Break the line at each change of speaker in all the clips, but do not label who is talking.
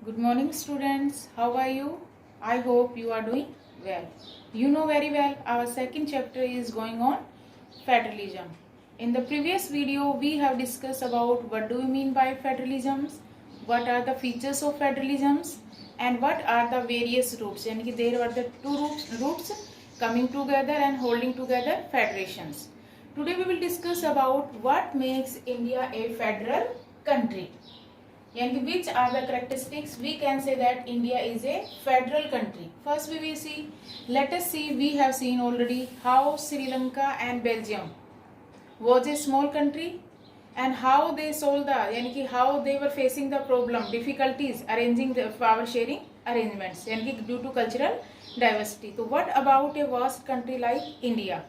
Good morning, students. How are you? I hope you are doing well. You know very well our second chapter is going on federalism. In the previous video, we have discussed about what do we mean by federalisms, what are the features of federalisms, and what are the various roots. And there are the two roots coming together and holding together federations. Today we will discuss about what makes India a federal country. And which are the characteristics we can say that India is a federal country. First we will see, let us see, we have seen already how Sri Lanka and Belgium was a small country and how they solved the, how they were facing the problem, difficulties arranging the power sharing arrangements due to cultural diversity. So what about a vast country like India?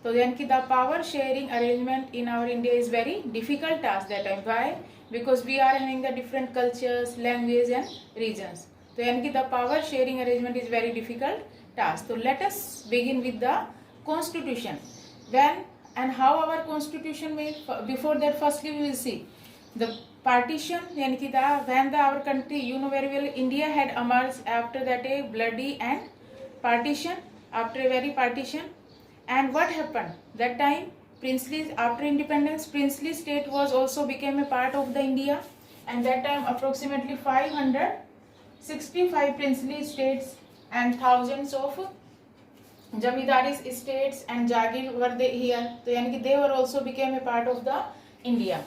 So the power sharing arrangement in our India is very difficult task that time. Why? Because we are having the different cultures, language and regions. So the power sharing arrangement is very difficult task. So let us begin with the constitution. When and how our constitution made. Before that, firstly we will see the partition. When our country, you know very well, India had emerged after that a bloody and partition, after a very partition. And what happened that time? Princely, after independence, princely state was also became a part of the India, and that time approximately 565 princely states and thousands of Jamidaris states and Jagir were they here. So they were also became a part of the India.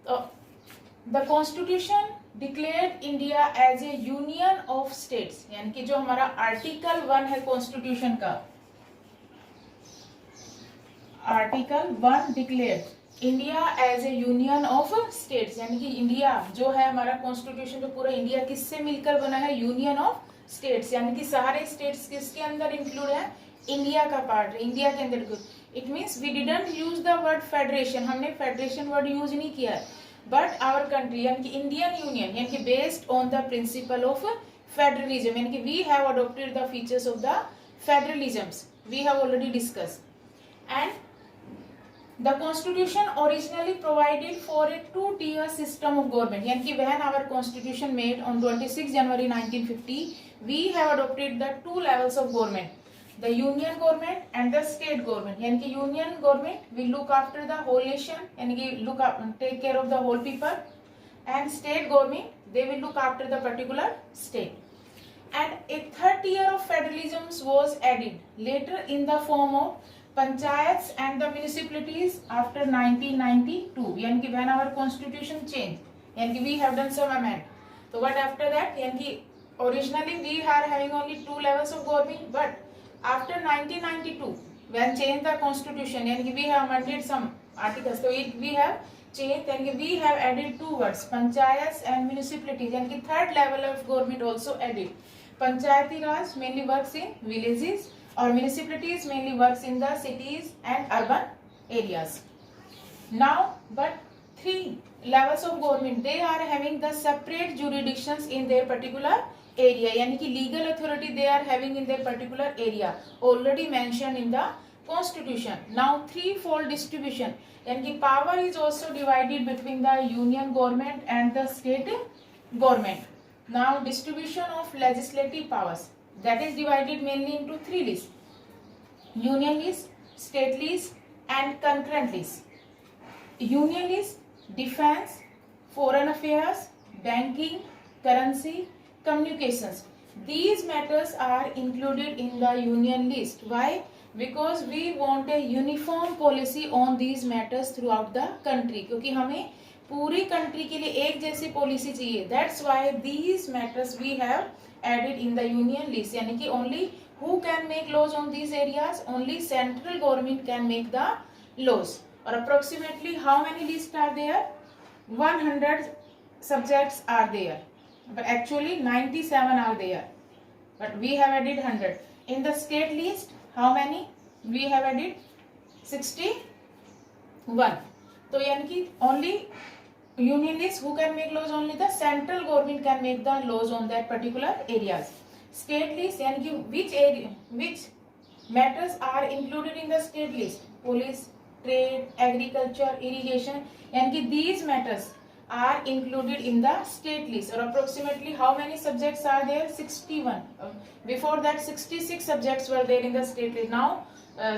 The constitution declared India as a union of states. यानी कि जो हमारा article 1 है constitution का, article 1 declare India as a union of states, यानी कि India जो है हमारा कॉन्स्टिट्यूशन जो पूरा इंडिया किससे मिलकर बना है? यूनियन ऑफ स्टेट्स, यानी कि सारे स्टेट्स किसके अंदर इंक्लूड है? इंडिया का पार्ट, इंडिया के अंदर। It means we didn't use the word federation, हमने फेडरेशन वर्ड यूज नहीं किया, बट आवर कंट्री यानी कि इंडियन यूनियन यानी कि based on the principle of federalism, यानी कि we have adopted the features of the federalisms we have already discuss. And The constitution originally provided for a two-tier system of government. यानी कि when our constitution made on 26 January 1950, we have adopted the two levels of government, the union government and the state government. यानी कि union government will look after the whole nation, यानी कि take care of the whole people, and state government they will look after the particular state. And a third tier of federalism was added later in the form of panchayats and the municipalities after 1992, यानी कि when our constitution changed, यानी कि we have done some amendment. So what after that? यानी कि originally we are having only two levels of government, but after 1992 when changed the constitution, यानी कि we have amended some articles, so we have changed, यानी कि we have added two words, panchayats and municipalities, यानी कि third level of government also added. Panchayati Raj mainly works in villages, or municipalities mainly works in the cities and urban areas. Now, but three levels of government, they are having the separate jurisdictions in their particular area, यानी कि legal authority they are having in their particular area, already mentioned in the constitution. Now, threefold distribution, यानी कि power is also divided between the union government and the state government. Now, distribution of legislative powers, that is divided mainly into three lists: union list, state list and concurrent list. Union list: defense, foreign affairs, banking, currency, communications. These matters are included in the union list. Why? Because we want a uniform policy on these matters throughout the country, क्योंकि हमें पूरी country के लिए एक जैसी policy चाहिए. That's why these matters we have added in the union list, यानी कि only who can make laws on these areas? Only central government can make the laws. Or approximately how many lists are there? 100 subjects are there, but actually 97 are there, but we have added 100. In the state list, how many? We have added 61. तो यानी कि only union list who can make laws? Only the central government can make the laws on that particular areas. State list यानी कि which matters are included in the state list? Police, trade, agriculture, irrigation, यानी कि these matters are included in the state list, or approximately how many subjects are there? 61. Before that 66 subjects were there in the state list. Now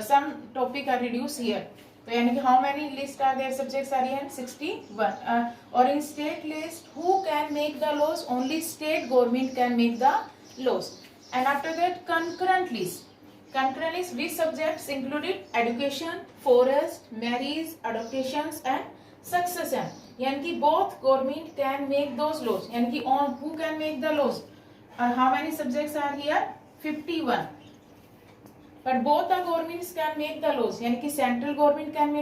some topic are reduced here. तो यानी कि how many list are there, subjects are here? 61. Or in state list, who can make the laws? Only state government can make the laws. And after that, concurrent list. Concurrent list, which subjects included? Education, forest, marriage, adaptations and succession. यानी कि both government can make those laws. यानी कि on who can make the laws? And how many subjects are here? 51. But both the governments can make the laws. यानी कि central government can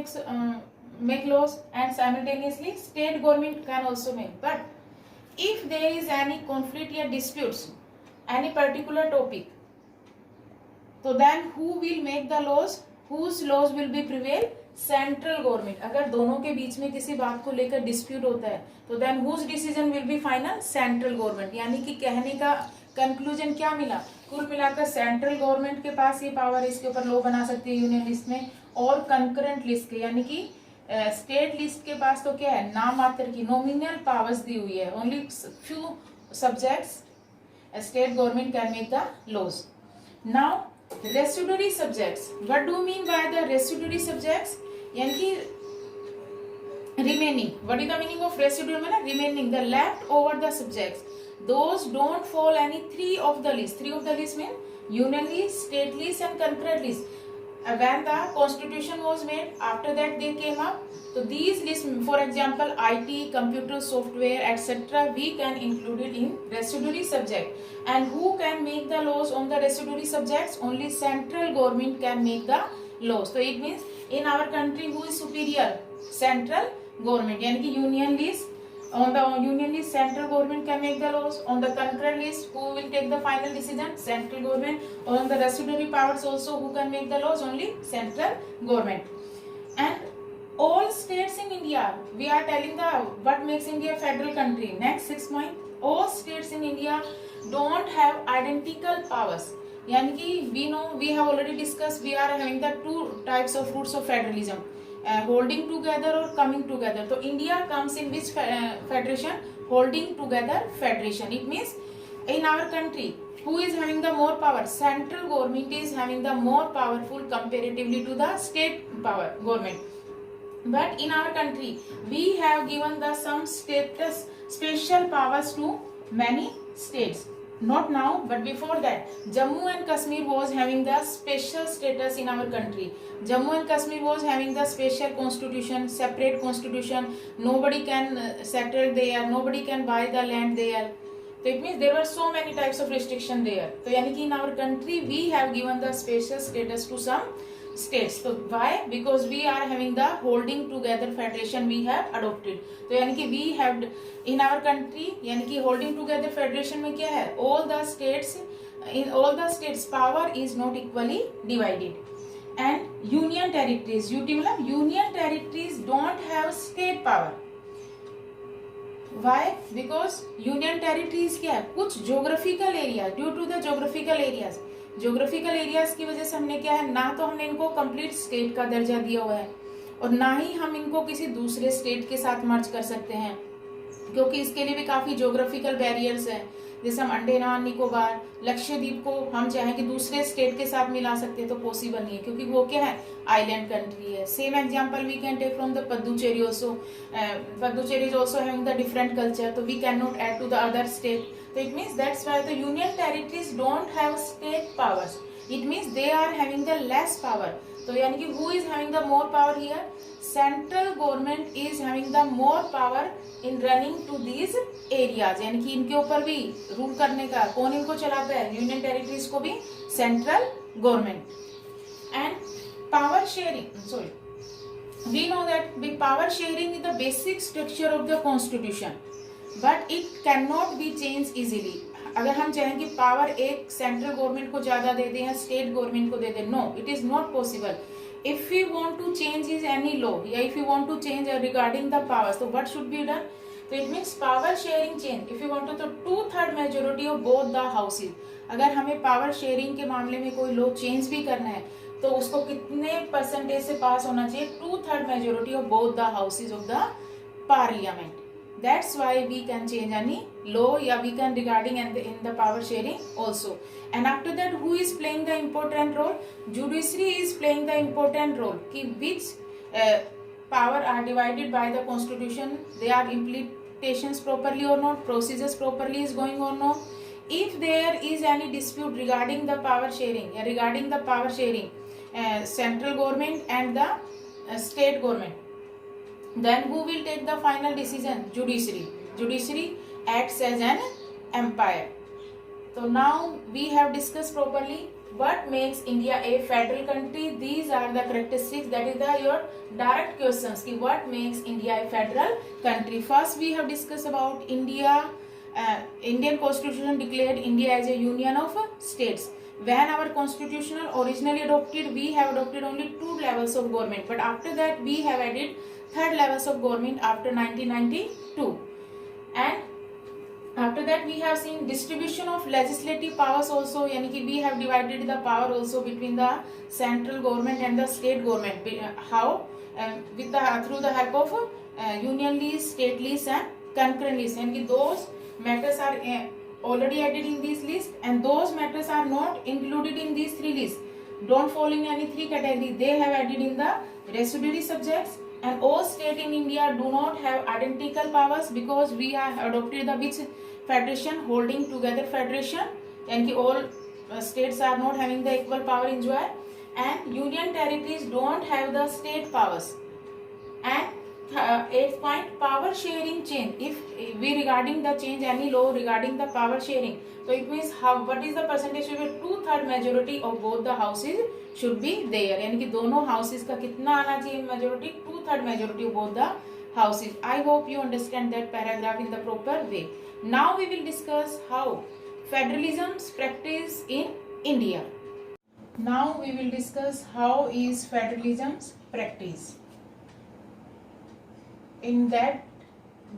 make laws and simultaneously state government can also make. But if there is any conflict or disputes, any particular topic, so then who will make the laws? Whose laws will be prevail? Central government. अगर दोनों के बीच में किसी बात को लेकर dispute होता है तो then whose decision will be final? Central government. यानी कि कहने का कंक्लूजन क्या मिला? कुल मिलाकर सेंट्रल गवर्नमेंट के पास ये पावर है, इसके ऊपर लॉ बना सकती है यूनियन लिस्ट में. और कंकरेंट लिस्ट के यानी कि स्टेट लिस्ट के पास तो क्या है? नाम मात्र की नॉमिनल पावर्स दी हुई है. Only few subjects state government can make the laws. Now residuary subjects. What do mean by the residuary subjects? यानी कि remaining. What is the meaning of residual? में ना remaining, the left over the subjects, those don't fall any three of the list. Three of the list mean union list, state list and concurrent list. When the constitution was made, after that they came up. So these lists, for example, IT, computer software, etc., we can include it in residuary subject. And who can make the laws on the residuary subjects? Only central government can make the laws. So it means in our country who is superior? Central government. यानी कि union list, on the union list central government can make the laws. On the concurrent list, who will take the final decision? Central government. On the residuary powers also, who can make the laws? Only central government. And all states in India, we are telling the what makes India a federal country. Next 6 point, all states in India don't have identical powers. यानी कि we know, we have already discussed, we are having the two types of roots of federalism. Holding together or coming together. So India comes in which federation? Holding together federation. It means in our country, who is having the more power? Central government is having the more powerful comparatively to the state power government. But in our country, we have given the some status, special powers to many states. Not now, but before that, Jammu and Kashmir was having the special status in our country. Jammu and Kashmir was having the special constitution, separate constitution. Nobody can settle there, nobody can buy the land there. So it means there were so many types of restriction there. So यानी कि in our country we have given the special status to some states. So why? Because we are having the holding together federation we have adopted. तो यानी कि we have in our country, यानी कि holding together federation में क्या है? All the states, in all the states power is not equally divided. And union territories, UT मतलब union territories don't have state power. Why? Because union territories क्या है? कुछ geographical area, due to the geographical areas. Geographical areas की वजह से हमने क्या है, ना तो हमने इनको कंप्लीट स्टेट का दर्जा दिया हुआ है और ना ही हम इनको किसी दूसरे स्टेट के साथ मर्ज कर सकते हैं, क्योंकि इसके लिए भी काफी ज्योग्राफिकल बैरियर्स हैं. जैसे हम अंडमान निकोबार, लक्षद्वीप को हम चाहें कि दूसरे स्टेट के साथ मिला सकते हैं तो पॉसिबल नहीं है, क्योंकि वो क्या है? आइलैंड कंट्री है. Same example we can take from the Puducherry also. Puducherry is also having the different culture, तो we can not add to the other state. So it means that's why the union territories don't have state powers. It means they are having the less power. तो यानी कि who is having the more power here? Central government is having the more power in running to these areas. यानी कि इनके ऊपर भी rule करने का कौन इनको चलाता है? यूनियन टेरिटरीज को भी central government. And power sharing, sorry, we know that the power sharing is the basic structure of the constitution. But it can not be change easily. अगर हम चाहें कि पावर एक सेंट्रल गवर्नमेंट को ज्यादा दे दें या स्टेट गवर्नमेंट को दे दें, no, it is not possible. If you want to change is any law या if you want to change regarding the powers, तो व्हाट शुड बी डन? तो it means power sharing change. If you want to, तो 2/3 majority of both the houses. अगर हमें power sharing के मामले में कोई लॉ चेंज भी करना है तो उसको कितने परसेंटेज से पास होना चाहिए? 2/3 majority of both the houses of the parliament. That's why we can change any law, yeah, we can regarding and in the power sharing also. And after that, who is playing the important role? Judiciary is playing the important role. Which power are divided by the constitution, they are implementations properly or not, procedures properly is going or not. If there is any dispute regarding the power sharing, central government and the state government, then who will take the final decision? Judiciary. Judiciary acts as an empire. So now we have discussed properly what makes India a federal country. These are the characteristics, that is your direct questions. What makes India a federal country? First we have discussed about India. Indian constitution declared India as a union of states. When our constitution originally adopted, we have adopted only 2 levels of government, but after that we have added 3rd levels of government after 1992. And after that we have seen distribution of legislative powers also, yani ki we have divided the power also between the central government and the state government. How? Through the help of union list, state list and concurrent list. Yani ki those matters are already added in this list, and those matters are not included in these 3 lists, don't fall in any 3 categories. They have added in the residuary subjects. And all states in India do not have identical powers, because we have adopted the which federation, holding together federation, and all states are not having the equal power enjoy, and union territories don't have the state powers. And 8th point, power sharing change. If we regarding the change any law regarding the power sharing, so it means what is the percentage? 2/3 majority of both the houses should be there. यानी कि दोनों houses का कितना आना चाहिए majority? 2/3 majority of both the houses. I hope you understand that paragraph in the proper way. Now we will discuss how federalism's practice in India. Now we will discuss how is federalism's practice. In that,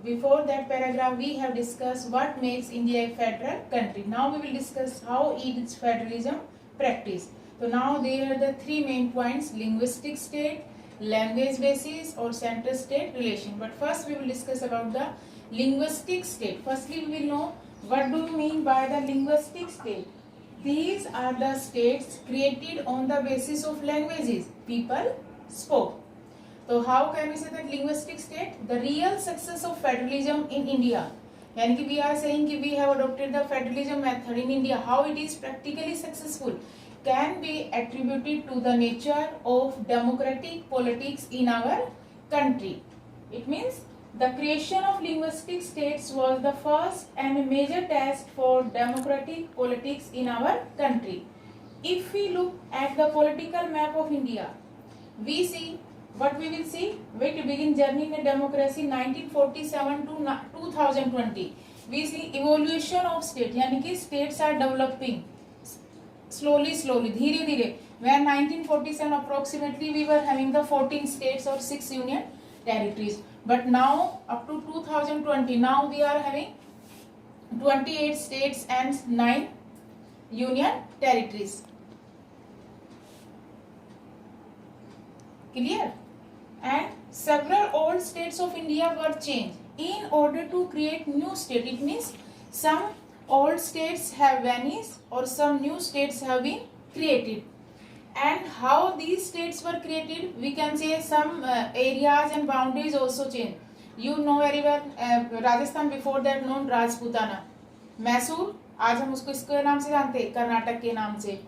before that paragraph, we have discussed what makes India a federal country. Now we will discuss how is federalism practice. So now there are the 3 main points: linguistic state, language basis or center state relation. But first we will discuss about the linguistic state. Firstly we will know what do you mean by the linguistic state. These are the states created on the basis of languages people spoke. So how can we say that linguistic state? The real success of federalism in India, यानी कि we are saying कि we have adopted the federalism method in India. How it is practically successful can be attributed to the nature of democratic politics in our country. It means the creation of linguistic states was the first and major test for democratic politics in our country. If we look at the political map of India, we see what we will see. Way to begin journey in democracy 1947 to 2020. We see evolution of state, यानी कि states are developing slowly, धीरे धीरे. When 1947 approximately we were having the 14 states or 6 union territories, but now up to 2020 now we are having 28 states and 9 union territories. Clear? And several old states of India were changed in order to create new state. It means some old states have vanished or some new states have been created. And how these states were created, we can say some areas and boundaries also changed. You know very well, Rajasthan before that known Rajputana. Mysore आज हम उसको इसके नाम से जानते हैं, कर्नाटक के नाम से.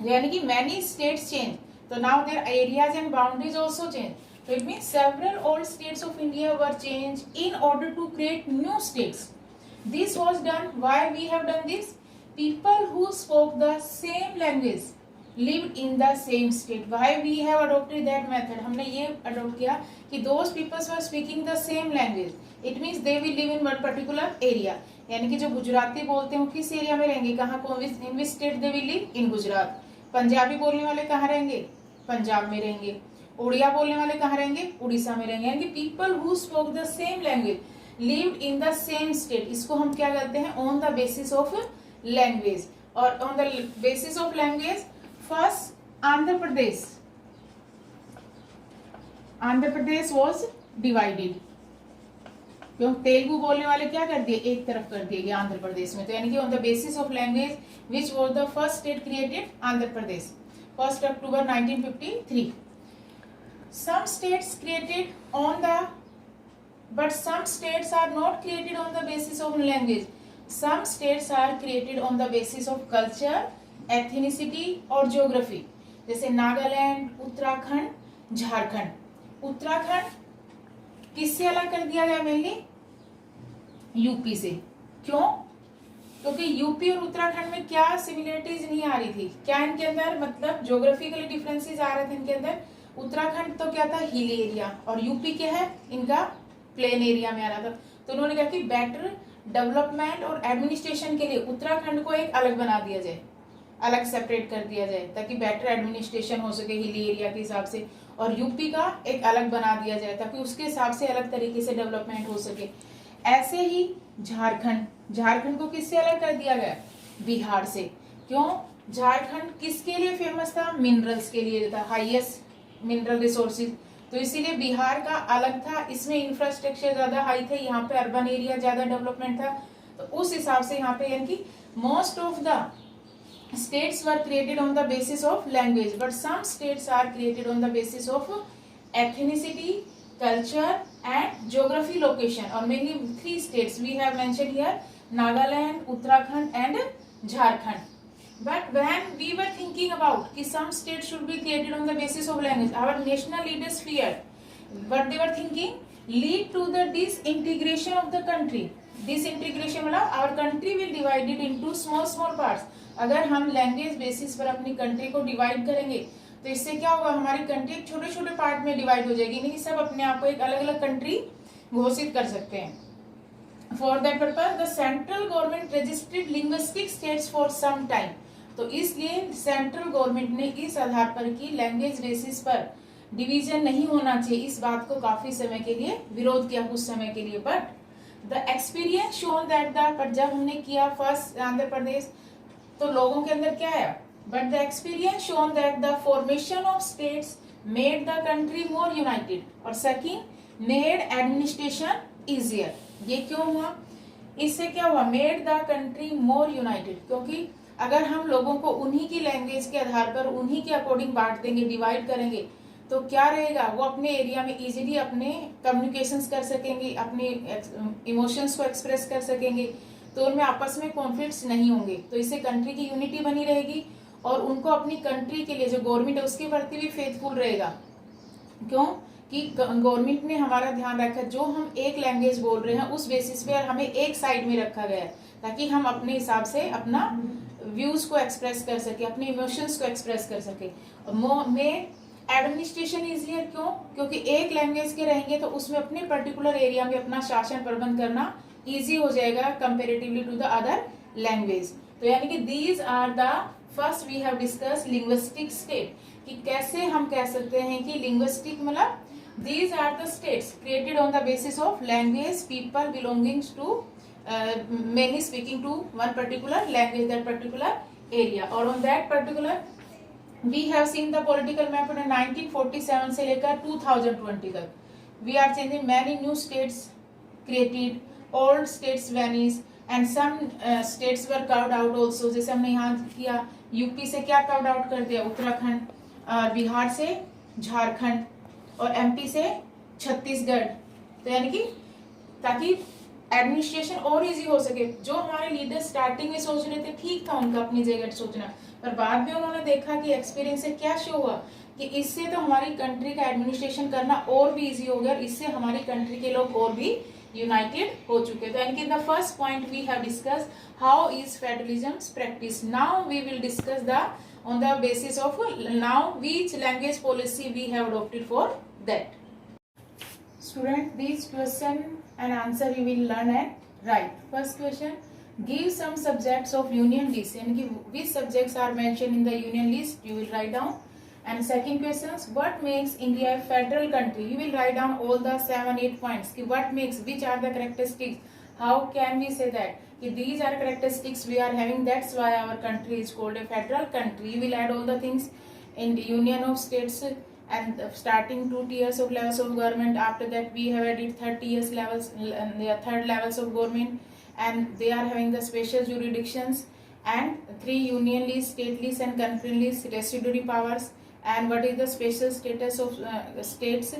यानी कि many states changed. So now their areas and boundaries also changed. So it means several old states of India were changed in order to create new states. This was done. Why we have done this? People who spoke the same language lived in the same state. Why we have adopted that method? हमने ये adopt किया कि those people were speaking the same language. It means they will live in one particular area. यानी कि जो गुजराती बोलते हैं वो किस एरिया में रहेंगे, कहाँ को, in which state they will live? In Gujarat. Punjabi बोलने वाले कहाँ रहेंगे? पंजाब में रहेंगे. उड़िया बोलने वाले कहाँ रहेंगे? उड़ीसा में रहेंगे. यानी कि people who spoke the same language lived in the same state. इसको हम क्या कहते हैं? On the basis of language. और on the basis of language first Andhra Pradesh was divided. क्यों तेलुगु बोलने वाले क्या कर दिए, एक तरफ कर दिए गया आंध्र प्रदेश में। तो यानी कि on the basis of language which was the first state created, Andhra Pradesh, 1 October 1953। Some states created on the, but some states are not created on the basis of language. Some states are created on the basis of culture, ethnicity और geography। जैसे नागालैंड, उत्तराखंड, झारखंड। उत्तराखंड किससे अलग कर दिया गया, mainly UP से। क्यों? क्योंकि यूपी और उत्तराखंड में क्या सिमिलरिटीज नहीं आ रही थी, क्या इनके अंदर मतलब ज्योग्राफिकली डिफरेंसेस आ रहे थे इनके अंदर। उत्तराखंड तो क्या था, हिल एरिया, और यूपी क्या है, इनका प्लेन एरिया में आ रहा था। तो उन्होंने कहा कि बेटर डेवलपमेंट और एडमिनिस्ट्रेशन के लिए उत्तराखंड को एक अलग बना दिया जाए, अलग सेपरेट कर दिया जाए, ताकि बेटर एडमिनिस्ट्रेशन हो सके हिली एरिया के हिसाब से, और यूपी का एक अलग बना दिया जाए ताकि उसके हिसाब से अलग तरीके से डेवलपमेंट हो सके। ऐसे ही झारखंड, झारखंड को किससे अलग कर दिया गया, बिहार से। क्यों? झारखंड किसके लिए फेमस था, मिनरल्स के लिए था, हाईएस्ट मिनरल रिसोर्सेज। तो इसीलिए बिहार का अलग था, इसमें इंफ्रास्ट्रक्चर ज्यादा हाई थे, यहाँ पे अर्बन एरिया ज्यादा डेवलपमेंट था। तो उस हिसाब से यहाँ पे यानी कि most of the states were created on the basis of language, but some states are created on the basis of ethnicity, culture and geography location, or mainly 3 states we have mentioned here, Nagaland, Uttarakhand and Jharkhand. But when we were thinking about कि some states should be created on the basis of language, our national leaders feared, but they were thinking lead to the disintegration of the country. Disintegration मतलब our country will divide it into small parts. अगर हम language basis पर अपनी country को divide करेंगे तो इससे क्या होगा, हमारी कंट्री छोटे छोटे पार्ट में डिवाइड हो जाएगी, नहीं सब अपने आप को एक अलग अलग कंट्री घोषित कर सकते हैं। For that purpose the central government registered linguistic states for some time. तो इसलिए सेंट्रल गवर्नमेंट ने इस आधार पर कि लैंग्वेज बेसिस पर डिवीजन नहीं होना चाहिए, इस बात को काफी समय के लिए विरोध किया, कुछ समय के लिए। But the experience shown that the, पर जब हमने किया फर्स्ट आंध्र प्रदेश तो लोगों के अंदर क्या आया, but the experience shown that the formation of states made the country more United, और सेकंड मेड एडमिनिस्ट्रेशन इजियर। ये क्यों हुआ, इससे क्या हुआ, made the country more United, क्योंकि अगर हम लोगों को उन्हीं की लैंग्वेज के आधार पर उन्हीं के अकॉर्डिंग बांट देंगे, डिवाइड करेंगे, तो क्या रहेगा, वो अपने एरिया में इजीली अपने कम्युनिकेशंस कर सकेंगे, अपने इमोशंस को एक्सप्रेस कर सकेंगे, तो उनमें आपस में कॉन्फ्लिक्ट्स नहीं होंगे। तो इससे कंट्री की यूनिटी बनी रहेगी और उनको अपनी कंट्री के लिए जो गवर्नमेंट है उसके प्रति भी फेथफुल रहेगा। क्यों कि गवर्नमेंट ने हमारा ध्यान रखा, जो हम एक लैंग्वेज बोल रहे हैं उस बेसिस पे हमें एक साइड में रखा गया है, ताकि हम अपने हिसाब से अपना व्यूज को एक्सप्रेस कर सके, अपने इमोशंस को एक्सप्रेस कर सके। में एडमिनिस्ट्रेशन इजियर, क्यों, क्योंकि एक लैंग्वेज के रहेंगे तो उसमें अपने पर्टिकुलर एरिया में अपना शासन प्रबंध करना इजी हो जाएगा comparatively to the other language. तो यानी कि these are the first we have discuss linguistic state, कि कैसे हम कह सकते हैं कि लिंग्विस्टिक मतलब these are the states created on the basis of language people belongings to mainly speaking to one particular language, that particular area, और on that particular we have seen the political map in 1947 से लेकर 2020 तक। We are changing many new states created, old states vanished and some states were carved out also। जैसे हमने यहाँ किया, UP से क्या carved out कर दिया, उत्तराखंड, बिहार से झारखंड और एमपी से छत्तीसगढ़। तो यानी कि ताकि एडमिनिस्ट्रेशन और इजी हो सके। जो हमारे लीडर स्टार्टिंग में सोच रहे थे ठीक था उनका अपनी जगह सोचना, पर बाद में उन्होंने देखा कि एक्सपीरियंस से क्या शो हुआ कि इससे तो हमारी कंट्री का एडमिनिस्ट्रेशन करना और भी इजी हो गया, इससे हमारी कंट्री के लोग और भी यूनाइटेड हो चुके। तो यानी कि the first point we have discuss how is federalism practice. Now we will discuss the on the basis of now which language policy we have adopted for that. Student, these question and answer you will learn and write. First question, give some subjects of union list, यानी कि which subjects are mentioned in the union list, you will write down. And second questions, what makes India a federal country, you will write down all the 7-8 points कि what makes, which are the characteristics, how can we say that कि these are characteristics we are having, that's why our country is called a federal country. You will add all the things in the union of states and starting 2 tiers of levels of government. After that we have added 30 years levels, the third levels of government, and they are having the special jurisdictions and 3 union list, state list and concurrent list residuary powers, and what is the special status of states,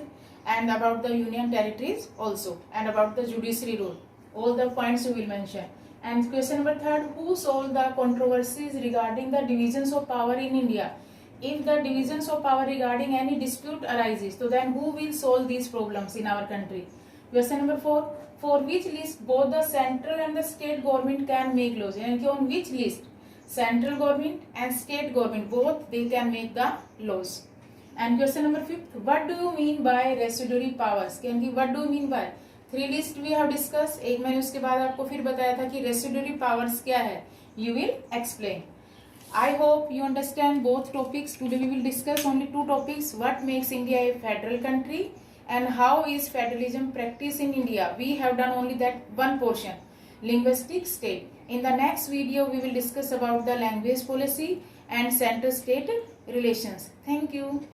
and about the union territories also, and about the judiciary role. All the points we will mention. And question number 3, who solved the controversies regarding the divisions of power in India? If the divisions of power regarding any dispute arises, so then who will solve these problems in our country? Question number 4, for which list both the central and the state government can make laws? And on which list central government and state government both they can make the laws? And question number 5, what do you mean by residuary powers? क्योंकि what do you mean by 3 list we have discussed. एक मैंने उसके बाद आपको फिर बताया था कि residuary powers क्या है. You will explain. I hope you understand both topics. Today we will discuss only 2 topics. What makes India a federal country and how is federalism practiced in India. We have done only that one portion, linguistic state. In the next video we will discuss about the language policy and center state relations. Thank you.